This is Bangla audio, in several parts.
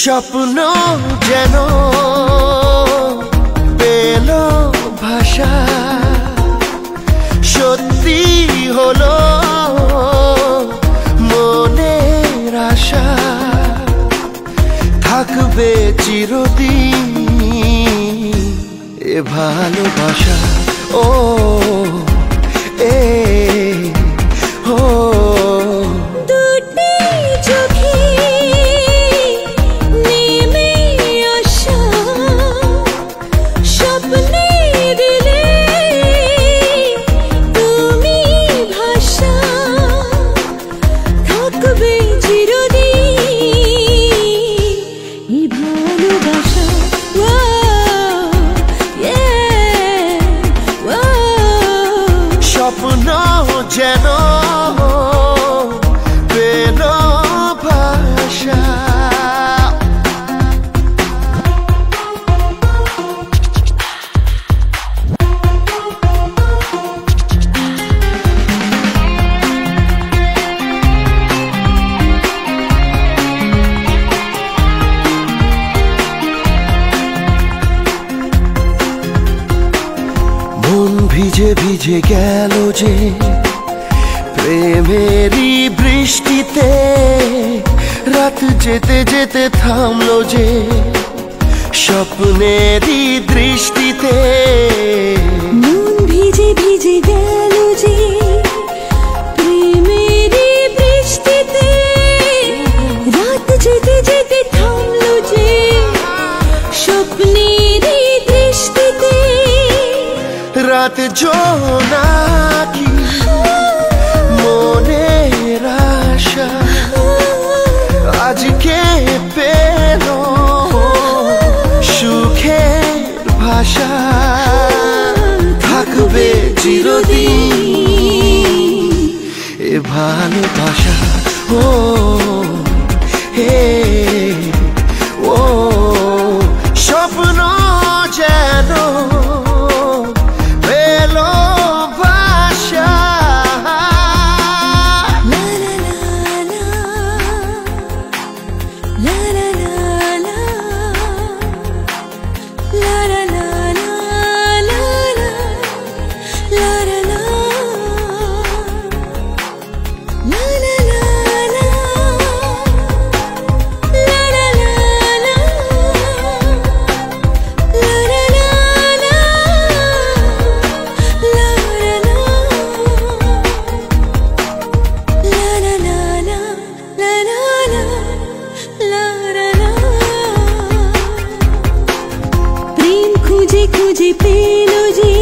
স্বপ্ন যেন পেল ভাষা, সত্যি হলো মনের আশা, থাকবে চিরদিন এ ভালোবাসা। ও এ ও স্বপ্ন যেন পেল ভাষা। মন ভিজে ভিজে গেল যে প্রেমেরই বৃষ্টিতে, রাত যেতে যেতে থামলো যে স্বপ্নেরই দৃষ্টিতে। মন ভিজে ভিজে গেল যে প্রেমেরই বৃষ্টিতে, রাত যেতে যেতে থামলো যে স্বপ্নেরই দৃষ্টিতে। রাত জোনাকি মনের আশা আজকে পেল সুখের ভাষা, থাকবে চিরদিন এ ভালোবাসা। ও হে ও স্বপ্ন যেন খুঁজে পেল যে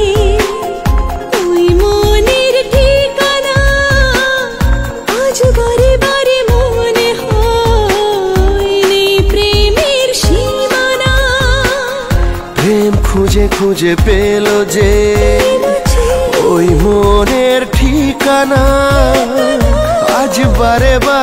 ওই মনের ঠিকানা, আজ বারে বারে মনে হয় নেই প্রেমের সীমানা। প্রেম খুঁজে খুঁজে পেল যে ওই মনের ঠিকানা, আজ বারে বারে